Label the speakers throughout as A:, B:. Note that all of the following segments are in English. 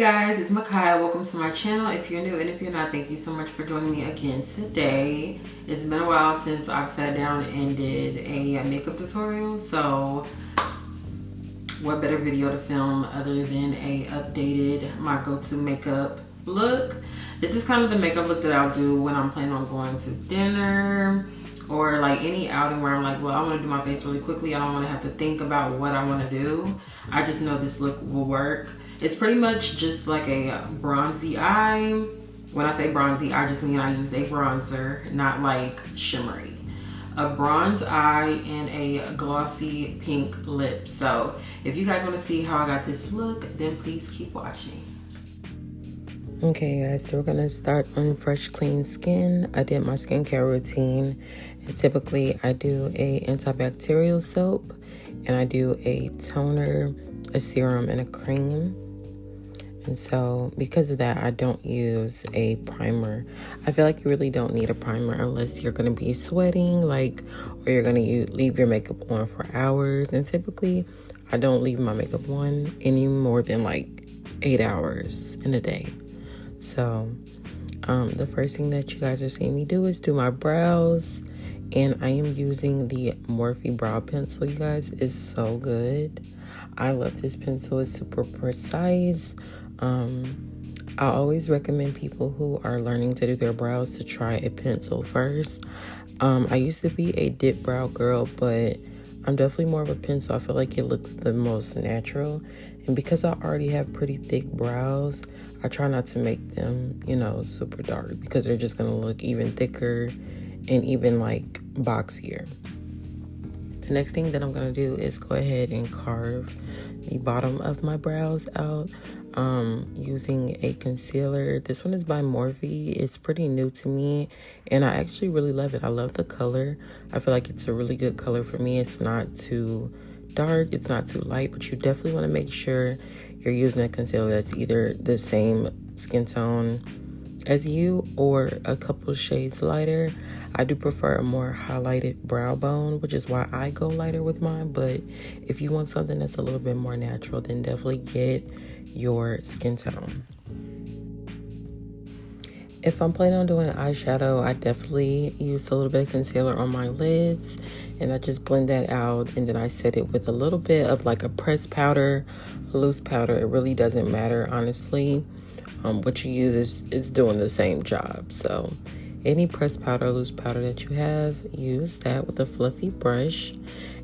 A: guys, it's Makaya. Welcome to my channel. If you're new and if you're not, thank you so much for joining me again today. It's been a while since I've sat down and did a makeup tutorial, so what better video to film other than a updated my go-to makeup look. This is kind of the makeup look that I'll do when I'm planning on going to dinner or like any outing where I'm like, well, I want to do my face really quickly. I don't want to have to think about what I want to do. I just know this look will work. It's pretty much just like a bronzy eye. When I say bronzy, I just mean I used a bronzer, not like shimmery. A bronze eye and a glossy pink lip. So if you guys want to see how I got this look, then please keep watching. Okay guys, so we're gonna start on fresh clean skin. I did my skincare routine, and typically I do a antibacterial soap, and I do a toner, a serum, and a cream. And so because of that, I don't use a primer. I feel like you really don't need a primer unless you're gonna be sweating, like, or you're gonna leave your makeup on for hours. And typically I don't leave my makeup on any more than like 8 hours in a day. So the first thing that you guys are seeing me do is do my brows, and I am using the Morphe brow pencil. You guys, is so good. I love this pencil. It's super precise. I always recommend people who are learning to do their brows to try a pencil first. I used to be a dip brow girl, but I'm definitely more of a pencil. I feel like it looks the most natural. And because I already have pretty thick brows, I try not to make them, you know, super dark, because they're just going to look even thicker and even like boxier. The next thing that I'm going to do is go ahead and carve the bottom of my brows out using a concealer. This one is by Morphe. It's pretty new to me, and I actually really love it. I love the color. I feel like it's a really good color for me. It's not too dark, it's not too light, but you definitely want to make sure you're using a concealer that's either the same skin tone as you or a couple shades lighter. I do prefer a more highlighted brow bone, which is why I go lighter with mine. But if you want something that's a little bit more natural, then definitely get your skin tone. If I'm planning on doing eyeshadow, I definitely use a little bit of concealer on my lids, and I just blend that out, and then I set it with a little bit of like a pressed powder, a loose powder. It really doesn't matter, honestly. What you use is doing the same job. So any pressed powder, loose powder that you have, use that with a fluffy brush.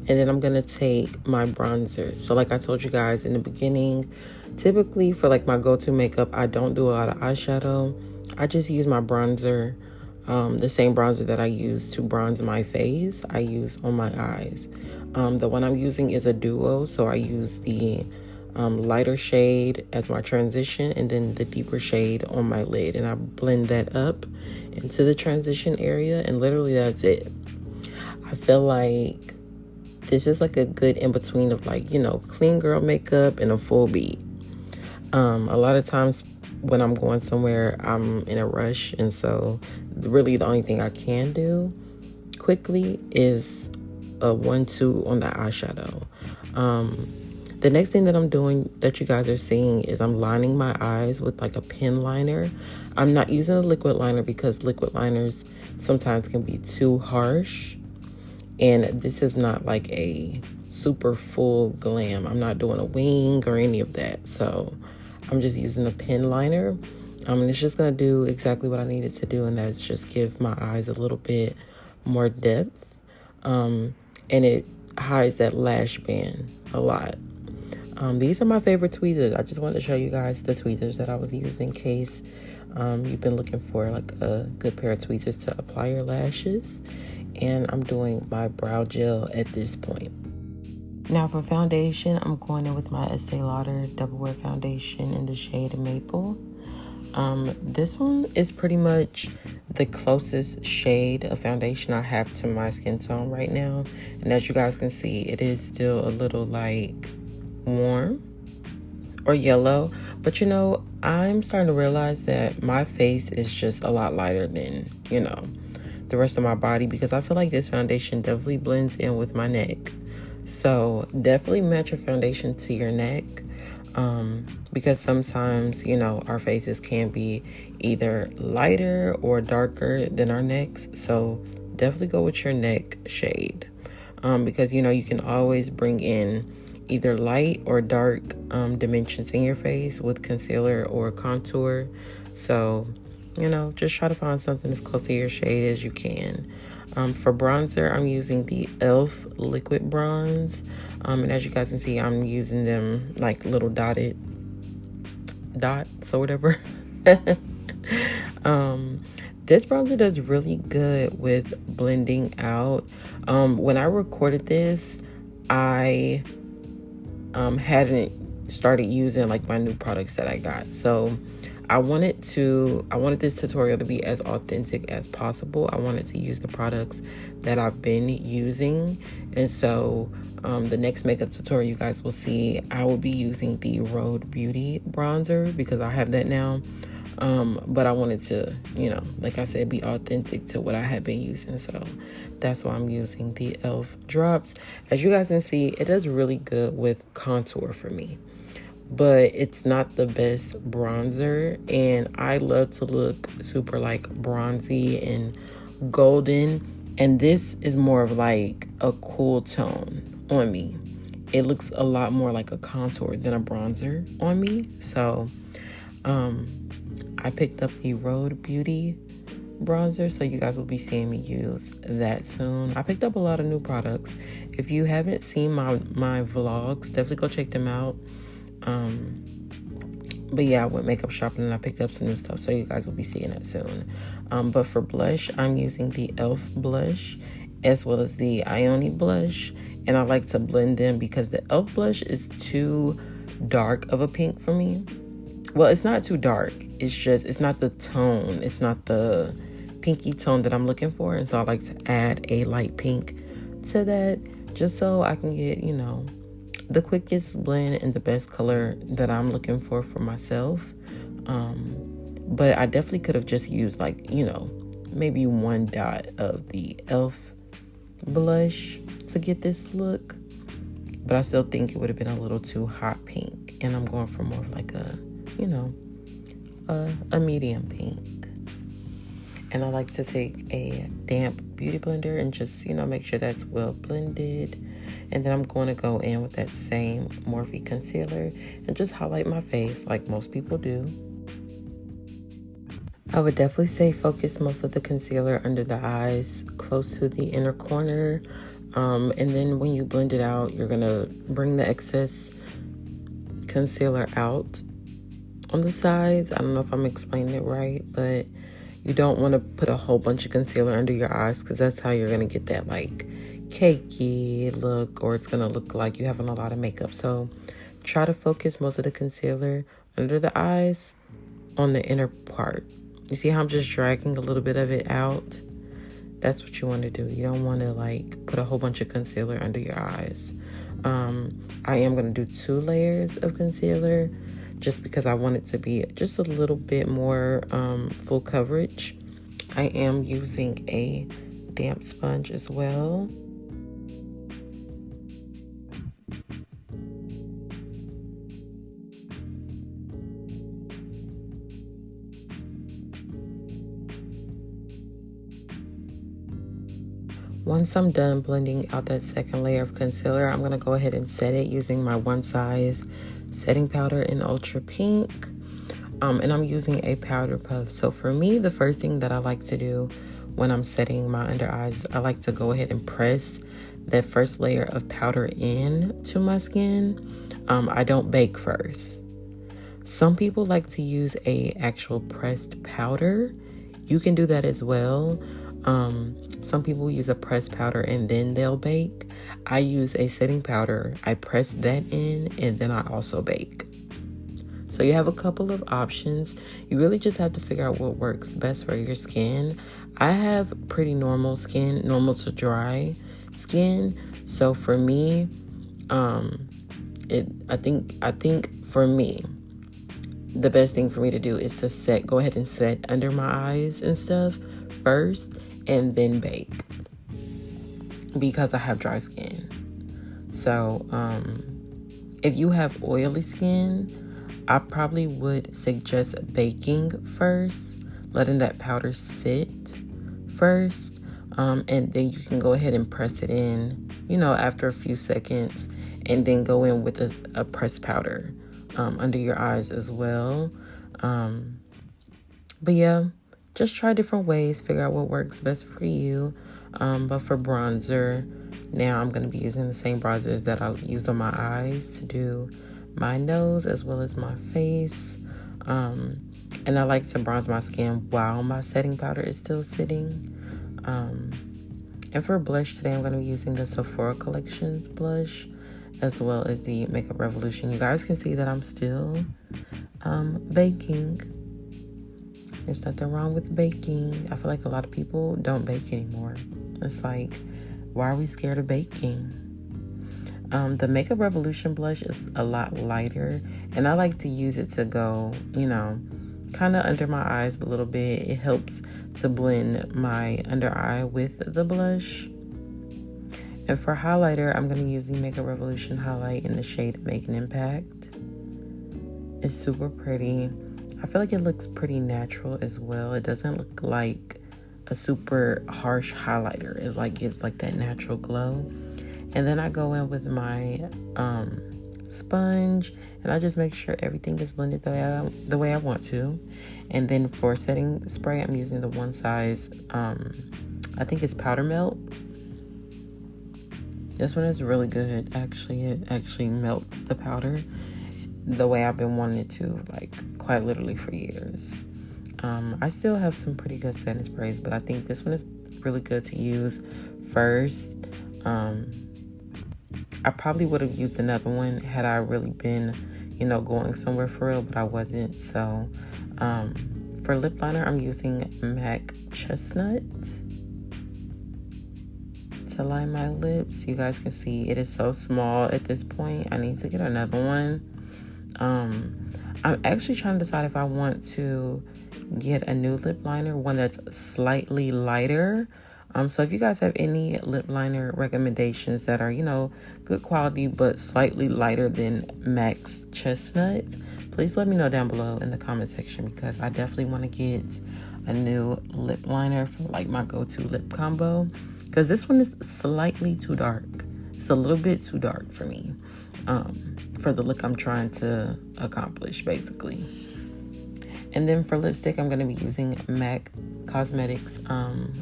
A: And then I'm gonna take my bronzer. So like I told you guys in the beginning, typically for like my go-to makeup, I don't do a lot of eyeshadow. I just use my bronzer, the same bronzer that I use to bronze my face, I use on my eyes. The one I'm using is a duo, so I use the lighter shade as my transition, and then the deeper shade on my lid, and I blend that up into the transition area, and literally that's it. I feel like this is like a good in-between of, like, you know, clean girl makeup and a full beat. A lot of times when I'm going somewhere, I'm in a rush, and so really the only thing I can do quickly is a 1-2 on the eyeshadow. The next thing that I'm doing that you guys are seeing is I'm lining my eyes with like a pen liner. I'm not using a liquid liner because liquid liners sometimes can be too harsh, and this is not like a super full glam. I'm not doing a wing or any of that, so I'm just using a pen liner. And it's just gonna do exactly what I needed to do, and that's just give my eyes a little bit more depth. And it hides that lash band a lot. These are my favorite tweezers. I just wanted to show you guys the tweezers that I was using in case you've been looking for like a good pair of tweezers to apply your lashes. And I'm doing my brow gel at this point. Now for foundation, I'm going in with my Estee Lauder Double Wear Foundation in the shade Maple. This one is pretty much the closest shade of foundation I have to my skin tone right now. And as you guys can see, it is still a little like warm or yellow, but you know, I'm starting to realize that my face is just a lot lighter than, you know, the rest of my body, because I feel like this foundation definitely blends in with my neck. So definitely match your foundation to your neck. because sometimes, you know, our faces can be either lighter or darker than our necks. So definitely go with your neck shade, because, you know, you can always bring in either light or dark dimensions in your face with concealer or contour. So, you know, just try to find something as close to your shade as you can. For bronzer, I'm using the e.l.f. liquid bronze. And as you guys can see, I'm using them like little dotted dots or whatever. This bronzer does really good with blending out. When I recorded this, I hadn't started using like my new products that I got. So I wanted this tutorial to be as authentic as possible. I wanted to use the products that I've been using. And so the next makeup tutorial you guys will see, I will be using the Rhode Beauty bronzer because I have that now. But I wanted to, you know, like I said, be authentic to what I had been using. So that's why I'm using the e.l.f. drops. As you guys can see, it does really good with contour for me, but it's not the best bronzer. And I love to look super like bronzy and golden. And this is more of like a cool tone on me. It looks a lot more like a contour than a bronzer on me. So, I picked up the Rhode Beauty bronzer, so you guys will be seeing me use that soon. I picked up a lot of new products. If you haven't seen my vlogs, definitely go check them out. But yeah, I went makeup shopping and I picked up some new stuff, so you guys will be seeing that soon. But for blush, I'm using the e.l.f. blush as well as the Ioni blush, and I like to blend them because the e.l.f. blush is too dark of a pink for me. Well, it's not too dark. It's just, it's not the tone. It's not the pinky tone that I'm looking for. And so I like to add a light pink to that just so I can get, you know, the quickest blend and the best color that I'm looking for myself. But I definitely could have just used like, you know, maybe one dot of the e.l.f. blush to get this look. But I still think it would have been a little too hot pink. And I'm going for more of like a, you know, a medium pink. And I like to take a damp beauty blender and just, you know, make sure that's well blended. And then I'm going to go in with that same Morphe concealer and just highlight my face like most people do. I would definitely say focus most of the concealer under the eyes, close to the inner corner. And then when you blend it out, you're going to bring the excess concealer out on the sides. I don't know if I'm explaining it right, but you don't want to put a whole bunch of concealer under your eyes because that's how you're going to get that like cakey look, or it's going to look like you're having a lot of makeup. So try to focus most of the concealer under the eyes on the inner part. You see how I'm just dragging a little bit of it out? That's what you want to do. You don't want to like put a whole bunch of concealer under your eyes. I am going to do 2 layers of concealer just because I want it to be just a little bit more full coverage. I am using a damp sponge as well. Once I'm done blending out that second layer of concealer, I'm going to go ahead and set it using my One Size setting powder in Ultra Pink. And I'm using a powder puff. So for me, the first thing that I like to do when I'm setting my under eyes, I like to go ahead and press that first layer of powder in to my skin. I don't bake first. Some people like to use a actual pressed powder. You can do that as well. Some people use a pressed powder and then they'll bake. I use a setting powder. I press that in and then I also bake. So you have a couple of options. You really just have to figure out what works best for your skin. I have pretty normal skin, normal to dry skin. So for me, I think for me, the best thing for me to do is to go ahead and set under my eyes and stuff first and then bake because I have dry skin. So if you have oily skin, I probably would suggest baking first, letting that powder sit first, and then you can go ahead and press it in, you know, after a few seconds, and then go in with a pressed powder under your eyes as well. But yeah, just try different ways, figure out what works best for you. But for bronzer, now I'm going to be using the same bronzers that I used on my eyes to do my nose as well as my face. And I like to bronze my skin while my setting powder is still sitting. And for blush today, I'm going to be using the Sephora Collections blush as well as the Makeup Revolution. You guys can see that I'm still baking. There's nothing wrong with baking. I feel like a lot of people don't bake anymore. It's like, why are we scared of baking? The Makeup Revolution blush is a lot lighter, and I like to use it to go, you know, kind of under my eyes a little bit. It helps to blend my under eye with the blush. And for highlighter, I'm going to use the Makeup Revolution highlight in the shade Make an Impact. It's super pretty. I feel like it looks pretty natural as well. It doesn't look like a super harsh highlighter. It like gives like that natural glow. And then I go in with my sponge, and I just make sure everything is blended the way I want to. And then for setting spray, I'm using the One Size, I think it's Powder Melt. This one is really good. Actually, it actually melts the powder the way I've been wanting it to, like quite literally for years. I still have some pretty good setting sprays, but I think this one is really good to use first. I probably would have used another one had I really been, you know, going somewhere for real, but I wasn't. So for lip liner, I'm using MAC Chestnut to line my lips. You guys can see it is so small at this point. I need to get another one. I'm actually trying to decide if I want to get a new lip liner, one that's slightly lighter. So if you guys have any lip liner recommendations that are, you know, good quality but slightly lighter than MAC's Chestnut, please let me know down below in the comment section, because I definitely want to get a new lip liner for like my go-to lip combo, because this one is slightly too dark. It's a little bit too dark for me, for the look I'm trying to accomplish, basically. And then for lipstick, I'm going to be using MAC Cosmetics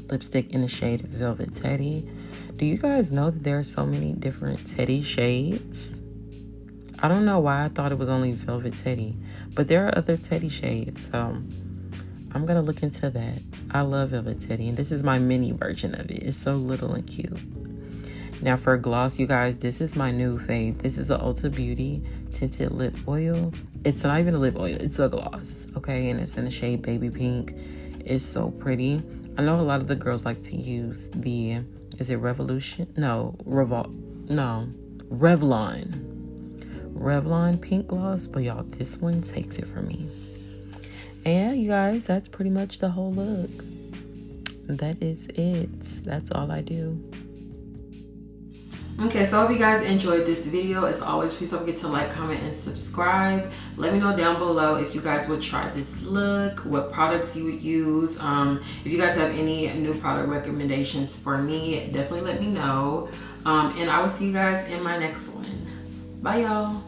A: lipstick in the shade Velvet Teddy. Do you guys know that there are so many different Teddy shades? I don't know why I thought it was only Velvet Teddy, but there are other Teddy shades, so I'm going to look into that. I love Velvet Teddy, and this is my mini version of it. It's so little and cute. Now for gloss, you guys, this is my new fave. This is the Ulta Beauty Tinted Lip Oil. It's not even a lip oil, it's a gloss, okay? And it's in the shade Baby Pink. It's so pretty. I know a lot of the girls like to use the, is it Revolution? No, Revlon pink gloss, but y'all, this one takes it for me. And yeah, you guys, that's pretty much the whole look. That is it. That's all I do. Okay, so I hope you guys enjoyed this video. As always, please don't forget to like, comment, and subscribe. Let me know down below if you guys would try this look, what products you would use. If you guys have any new product recommendations for me, definitely let me know. And I will see you guys in my next one. Bye, y'all.